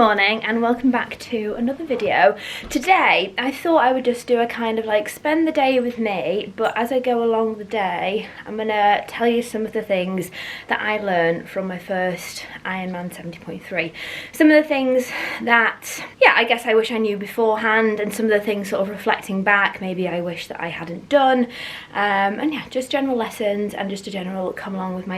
morning and welcome back to another video. Today I thought I would just do a kind of like spend the day with me, but as I go along the day I'm gonna tell you some of the things that I learned from my first Ironman 70.3. Some of the things that, yeah, I guess I wish I knew beforehand, and some of the things sort of reflecting back maybe I wish that I hadn't done, and yeah, just general lessons and just a general come along with me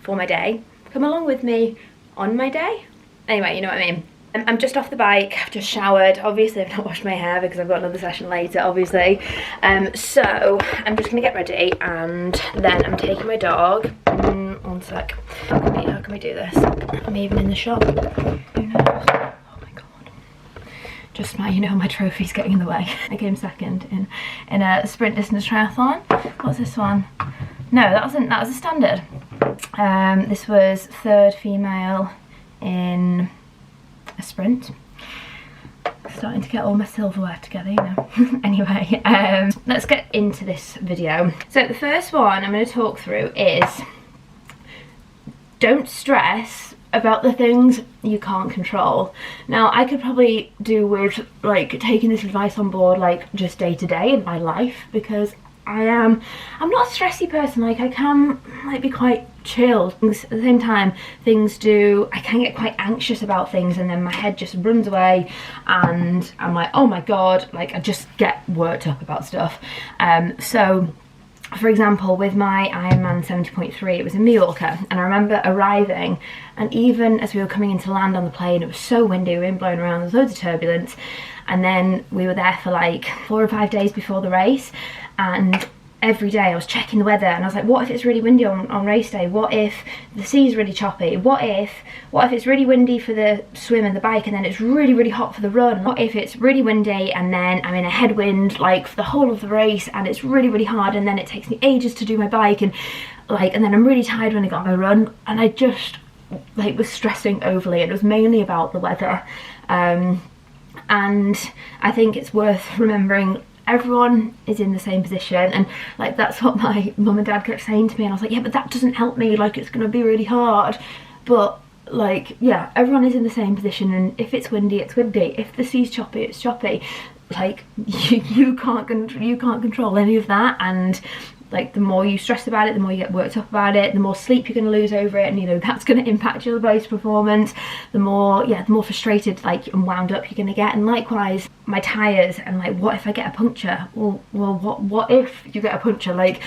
for my day, come along with me on my day. Anyway, you know what I mean. I'm just off the bike, I've just showered. Obviously I've not washed my hair because I've got another session later, obviously. So I'm just gonna get ready and then I'm taking my dog. One sec. How can we do this? I'm even in the shop. Who knows? Oh my god. Just my trophy's getting in the way. I came second in a sprint distance triathlon. What's this one? No, that was a standard. This was third female in a sprint. Starting to get all my silverware together, you know. Anyway, let's get into this video. So the first one I'm going to talk through is don't stress about the things you can't control. Now I could probably do with like taking this advice on board like just day to day in my life, because I'm not a stressy person. Like I can like be quite chilled. At the same time, I can get quite anxious about things and then my head just runs away and I'm like, oh my god, like I just get worked up about stuff. So for example, with my Ironman 70.3, it was in Mallorca, and I remember arriving, and even as we were coming into land on the plane, it was so windy, wind blowing around, there was loads of turbulence, and then we were there for like 4 or 5 days before the race, and every day I was checking the weather and I was like, what if it's really windy on race day? What if the sea's really choppy? What if it's really windy for the swim and the bike and then it's really, really hot for the run? What if it's really windy and then I'm in a headwind like for the whole of the race and it's really, really hard and then it takes me ages to do my bike and then I'm really tired when I got my run, and I just like was stressing overly. It was mainly about the weather. And I think it's worth remembering everyone is in the same position, and like that's what my mum and dad kept saying to me, and I was like, yeah, but that doesn't help me, like it's gonna be really hard. But like, yeah, everyone is in the same position, and if it's windy, it's windy. If the sea's choppy, it's choppy. Like you can't control any of that, and like the more you stress about it, the more you get worked up about it, the more sleep you're going to lose over it, and you know that's going to impact your race performance. The more frustrated like and wound up you're going to get. And likewise my tyres, and like what if I get a puncture? Well what if you get a puncture? Like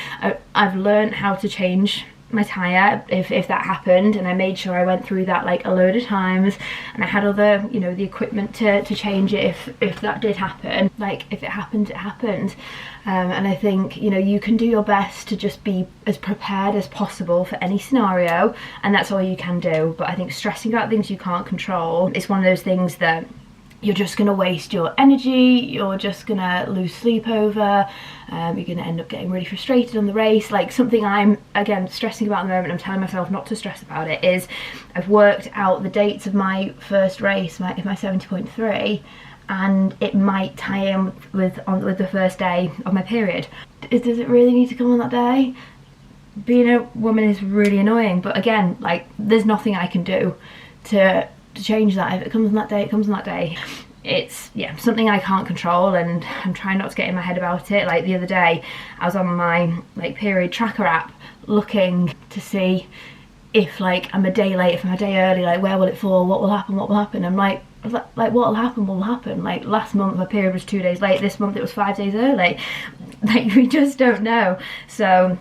I've learned how to change my tyre if that happened, and I made sure I went through that like a load of times, and I had other the equipment to change it if that did happen. Like if it happened, it happened. And I think you can do your best to just be as prepared as possible for any scenario, and that's all you can do. But I think stressing about things you can't control is one of those things that you're just going to waste your energy, you're just going to lose sleep over, you're going to end up getting really frustrated on the race. Like something I'm, again, stressing about at the moment, I'm telling myself not to stress about it, is I've worked out the dates of my first race, my 70.3, and it might tie in with the first day of my period. Does it really need to come on that day? Being a woman is really annoying, but again, like there's nothing I can do to change that. If it comes on that day, it comes on that day. It's something I can't control, and I'm trying not to get in my head about it. Like the other day I was on my like period tracker app looking to see if like I'm a day late, if I'm a day early, like where will it fall, what will happen. I'm like what will happen. Like last month my period was 2 days late, this month it was 5 days early. Like we just don't know. So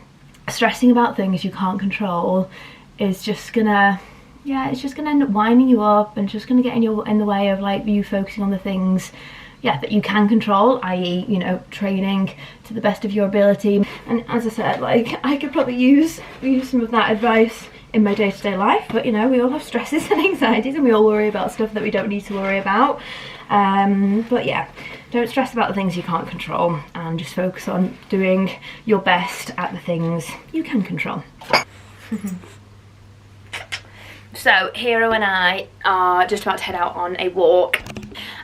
stressing about things you can't control is just gonna it's just gonna end up winding you up, and just gonna get in the way of like you focusing on the things that you can control, i.e. training to the best of your ability. And as I said, like I could probably use some of that advice in my day-to-day life, but we all have stresses and anxieties, and we all worry about stuff that we don't need to worry about. But yeah, don't stress about the things you can't control, and just focus on doing your best at the things you can control. So Hero and I are just about to head out on a walk.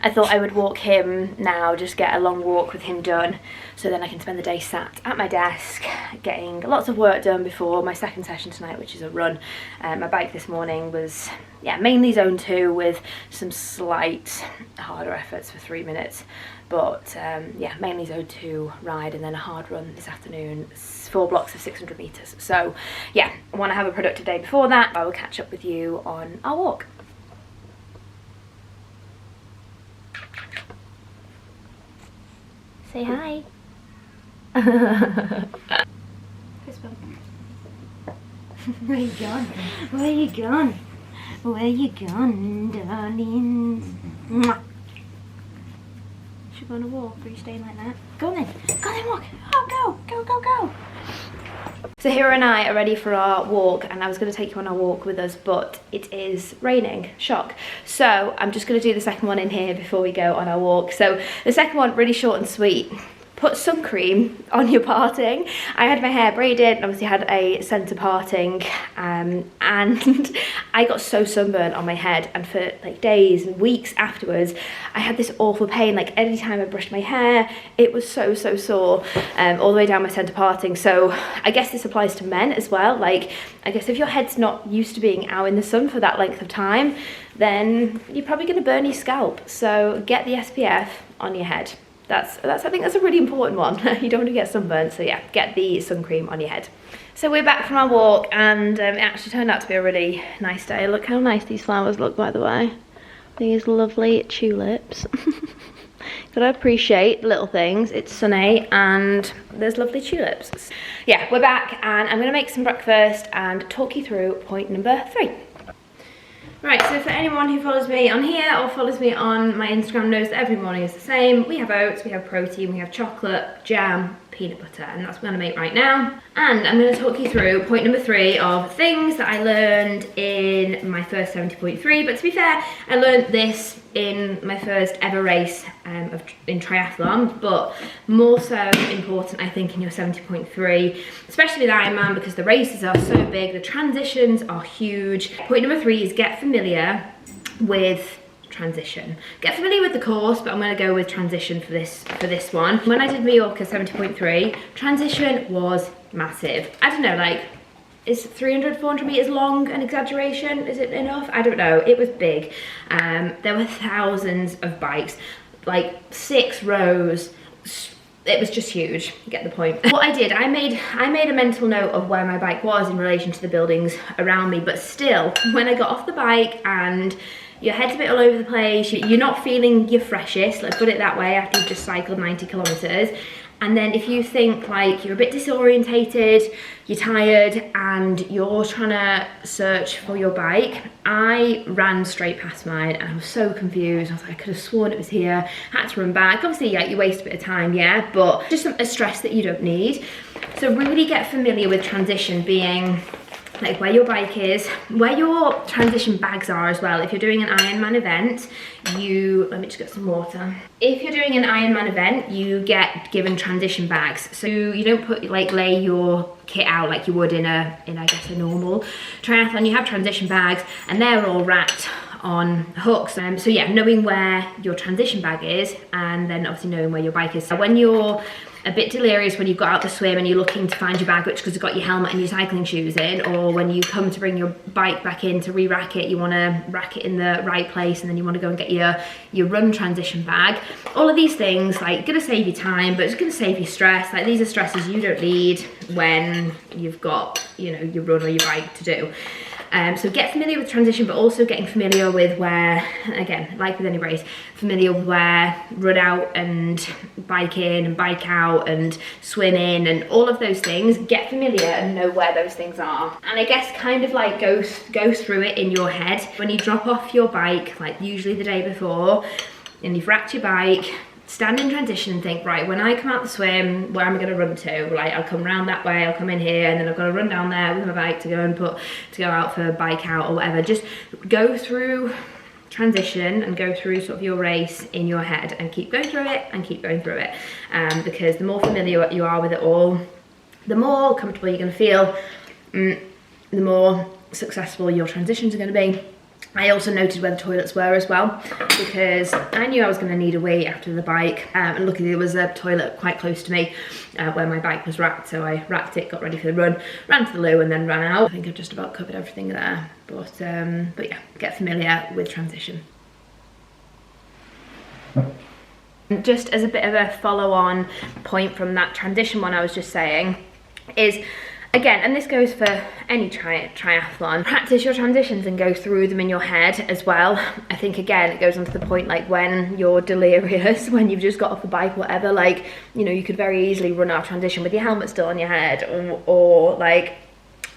I thought I would walk him now, just get a long walk with him done, so then I can spend the day sat at my desk getting lots of work done before my second session tonight, which is a run. My bike this morning was, yeah, mainly zone 2 with some slight harder efforts for 3 minutes, but yeah, mainly zone 2 ride and then a hard run this afternoon, 4 blocks of 600 meters. So yeah, I want to have a productive day before that. I will catch up with you on our walk. Say hi. Where you gone? Where you gone? Where you gone, darlings? Mwah. Should we go on a walk? Or are you staying like that? Go on then. Go on then, walk. Oh, go, go, go, go. So Hira and I are ready for our walk, and I was going to take you on our walk with us, but it is raining. Shock. So I'm just going to do the second one in here before we go on our walk. So the second one, really short and sweet. Put sun cream on your parting. I had my hair braided and obviously had a centre parting, and I got so sunburned on my head, and for like days and weeks afterwards I had this awful pain. Like any time I brushed my hair, it was so sore, all the way down my centre parting. So I guess this applies to men as well. Like, I guess if your head's not used to being out in the sun for that length of time, then you're probably going to burn your scalp. So get the SPF on your head. That's I think that's a really important one. You don't want to get sunburned, so yeah, get the sun cream on your head. So we're back from our walk, and it actually turned out to be a really nice day. Look how nice these flowers look, by the way. These lovely tulips. Gotta appreciate the little things. It's sunny and there's lovely tulips. Yeah, we're back, and I'm gonna make some breakfast and talk you through point number 3. Right, so for anyone who follows me on here or follows me on my Instagram knows that every morning is the same. We have oats, we have protein, we have chocolate, jam, peanut butter, and that's what I'm going to make right now. And I'm going to talk you through point number 3 of things that I learned in my first 70.3. But to be fair, I learned this in my first ever race in triathlon, but more so important I think in your 70.3, especially with Ironman, because the races are so big, the transitions are huge. Point number 3 is get familiar with transition. Get familiar with the course, but I'm going to go with transition for this one. When I did Mallorca 70.3, transition was massive. I don't know, like, is 300, 400 meters long an exaggeration? Is it enough? I don't know. It was big. There were thousands of bikes, like 6 rows. It was just huge. You get the point. What I did, I made a mental note of where my bike was in relation to the buildings around me, but still, when I got off the bike and your head's a bit all over the place, you're not feeling your freshest, let's put it that way, after you've just cycled 90 kilometers. And then if you think like you're a bit disorientated, you're tired, and you're trying to search for your bike, I ran straight past mine and I was so confused. I was like, I could have sworn it was here, had to run back. Obviously, yeah, you waste a bit of time, yeah, but just a stress that you don't need. So really get familiar with transition being like where your bike is, where your transition bags are as well. If you're doing an Ironman event, let me just get some water. If you're doing an Ironman event, you get given transition bags. So you don't lay your kit out like you would in I guess a normal triathlon. You have transition bags and they're all wrapped on hooks. So yeah, knowing where your transition bag is, and then obviously knowing where your bike is. So when you're a bit delirious, when you've got out the swim and you're looking to find your bag, which because you've got your helmet and your cycling shoes in, or when you come to bring your bike back in to re-rack it, you want to rack it in the right place, and then you want to go and get your run transition bag. All of these things, like, gonna save you time, but it's gonna save you stress. Like, these are stresses you don't need when you've got, you know, your run or your bike to do. So get familiar with transition, but also getting familiar with where, again, like with any race, familiar with where run out and bike in and bike out and swim in and all of those things. Get familiar and know where those things are. And I guess kind of like go through it in your head. When you drop off your bike, like usually the day before, and you've racked your bike, stand in transition and think, right, when I come out the swim, where am I going to run to? Like, I'll come round that way, I'll come in here, and then I've got to run down there with my bike to go out for bike out or whatever. Just go through transition and go through sort of your race in your head and keep going through it and keep going through it. Because the more familiar you are with it all, the more comfortable you're going to feel, the more successful your transitions are going to be. I also noted where the toilets were as well, because I knew I was going to need a wee after the bike, and luckily there was a toilet quite close to me where my bike was racked, so I racked it, got ready for the run, ran to the loo and then ran out. I think I've just about covered everything there, but yeah, get familiar with transition. Just as a bit of a follow-on point from that transition one I was just saying, is again, and this goes for any triathlon, practice your transitions and go through them in your head as well. I think again, it goes on to the point like when you're delirious, when you've just got off the bike, whatever, like, you know, you could very easily run out of transition with your helmet still on your head, or like,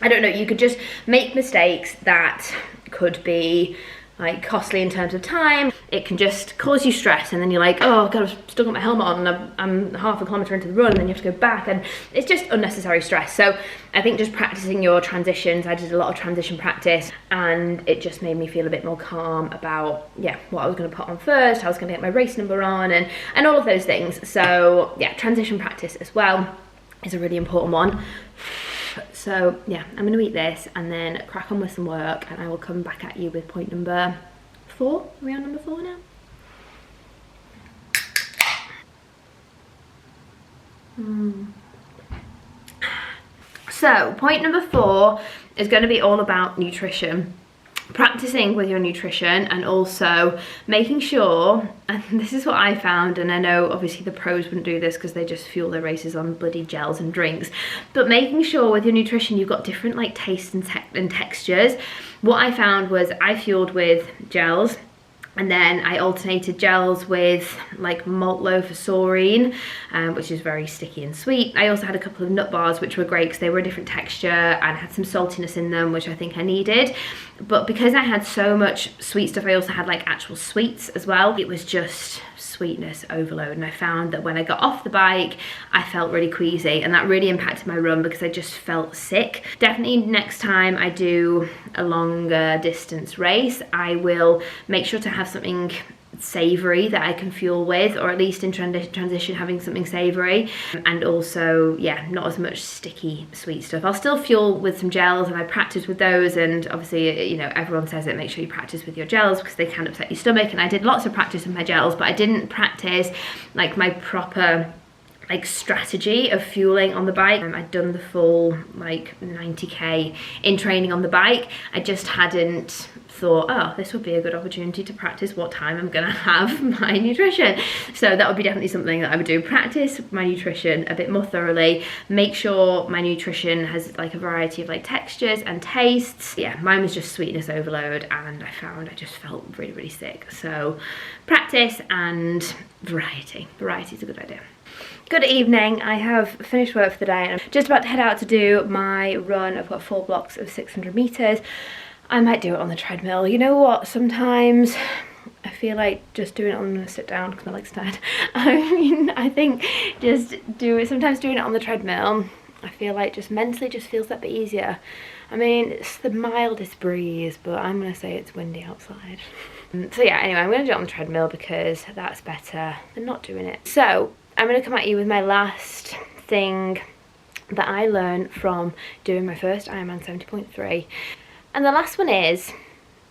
I don't know, you could just make mistakes that could be like costly in terms of time. It can just cause you stress, and then you're like, oh god, I've still got my helmet on and I'm half a kilometre into the run, and then you have to go back, and it's just unnecessary stress. So I think just practicing your transitions, I did a lot of transition practice, and it just made me feel a bit more calm about, yeah, what I was going to put on first, how I was going to get my race number on, and all of those things. So yeah, transition practice as well is a really important one. So yeah, I'm going to eat this and then crack on with some work, and I will come back at you with point number 4. Are we on number 4 now? So point number 4 is going to be all about nutrition. Practicing with your nutrition, and also making sure, and this is what I found, and I know obviously the pros wouldn't do this because they just fuel their races on bloody gels and drinks, but making sure with your nutrition you've got different like tastes and textures. What I found was I fueled with gels, and then I alternated gels with like malt loaf or saurine, which is very sticky and sweet. I also had a couple of nut bars, which were great because they were a different texture and had some saltiness in them, which I think I needed. But because I had so much sweet stuff, I also had like actual sweets as well. It was just sweetness overload, and I found that when I got off the bike I felt really queasy, and that really impacted my run because I just felt sick. Definitely next time I do a longer distance race, I will make sure to have something savoury that I can fuel with, or at least in transition having something savoury, and also, yeah, not as much sticky sweet stuff. I'll still fuel with some gels, and I practice with those, and obviously, you know, everyone says it, make sure you practice with your gels because they can upset your stomach, and I did lots of practice with my gels, but I didn't practice like my proper like strategy of fueling on the bike. I'd done the full like 90k in training on the bike. I just hadn't thought, oh, this would be a good opportunity to practice what time I'm gonna have my nutrition. So that would be definitely something that I would do. Practice my nutrition a bit more thoroughly. Make sure my nutrition has like a variety of like textures and tastes. Yeah, mine was just sweetness overload, and I found I just felt really, really sick. So practice and variety. Variety is a good idea. Good evening, I have finished work for the day and I'm just about to head out to do my run. I've got 4 blocks of 600 metres. I might do it on the treadmill. You know what, sometimes I feel like just doing it, I'm gonna sit down because my leg's tired. I mean, I think just sometimes doing it on the treadmill, I feel like just mentally just feels that bit easier. I mean, it's the mildest breeze, but I'm gonna say it's windy outside. So yeah, anyway, I'm gonna do it on the treadmill because that's better than not doing it. So I'm going to come at you with my last thing that I learned from doing my first Ironman 70.3. And the last one is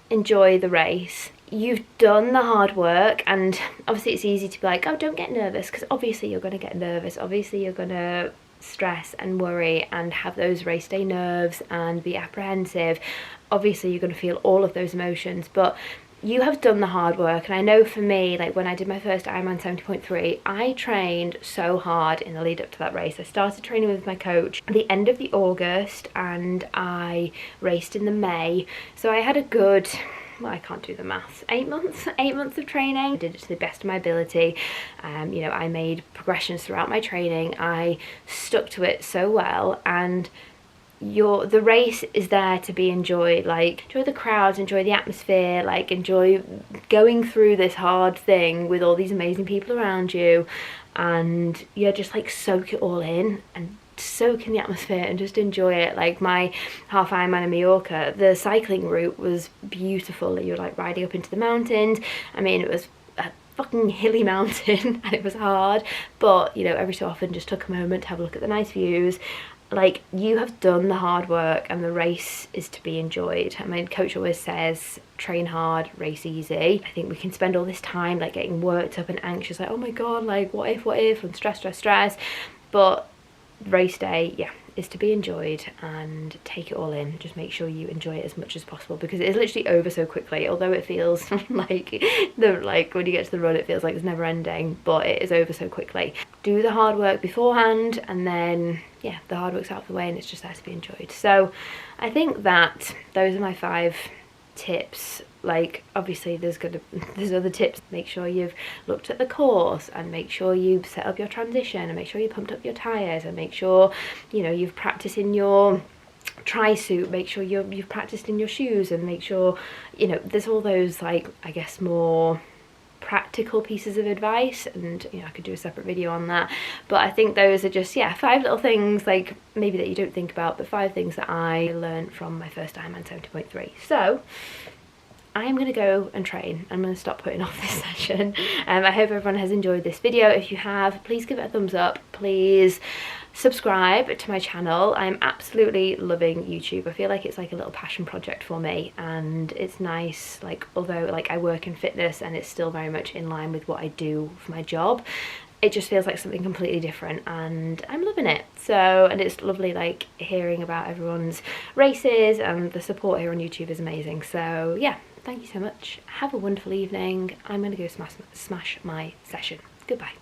enjoy the race. You've done the hard work, and obviously it's easy to be like, oh, don't get nervous, because obviously you're going to get nervous. Obviously you're going to stress and worry and have those race day nerves and be apprehensive. Obviously you're going to feel all of those emotions, but you have done the hard work. And I know for me, like when I did my first Ironman 70.3, I trained so hard in the lead up to that race. I started training with my coach at the end of the August, and I raced in the May. So I had a good, well, I can't do the maths, 8 months of training. I did it to the best of my ability. You know, I made progressions throughout my training. I stuck to it so well, and the race is there to be enjoyed. Like, enjoy the crowds, enjoy the atmosphere, like enjoy going through this hard thing with all these amazing people around you, and yeah, just like soak it all in and soak in the atmosphere and just enjoy it. Like my half Ironman in Mallorca, the cycling route was beautiful. You were like riding up into the mountains. I mean, it was a fucking hilly mountain and it was hard, but you know, every so often just took a moment to have a look at the nice views. like, you have done the hard work and the race is to be enjoyed. I mean, coach always says train hard, race easy. I think we can spend all this time like getting worked up and anxious, like, oh my god, like what if, and stress, but race day, yeah, is to be enjoyed, and take it all in. Just make sure you enjoy it as much as possible, because it is literally over so quickly. Although it feels like when you get to the run it feels like it's never ending, but it is over so quickly. Do the hard work beforehand, and then yeah, the hard work's out of the way and it's just there to be enjoyed. So I think that those are my 5 tips. Like, obviously there's other tips. Make sure you've looked at the course, and make sure you've set up your transition, and make sure you pumped up your tires, and make sure, you know, you've practiced in your tri-suit, make sure you've practiced in your shoes, and make sure, you know, there's all those, like, I guess more practical pieces of advice, and you know, I could do a separate video on that. But I think those are just, yeah, 5 little things, like, maybe that you don't think about, but 5 things that I learned from my first Ironman 70.3. So I am going to go and train. I'm going to stop putting off this session. I hope everyone has enjoyed this video. If you have, please give it a thumbs up. Please subscribe to my channel. I'm absolutely loving YouTube. I feel like it's like a little passion project for me, and it's nice, like, although like I work in fitness and it's still very much in line with what I do for my job, it just feels like something completely different, and I'm loving it. So, and it's lovely like hearing about everyone's races, and the support here on YouTube is amazing. So yeah, thank you so much. Have a wonderful evening. I'm gonna go smash my session. Goodbye.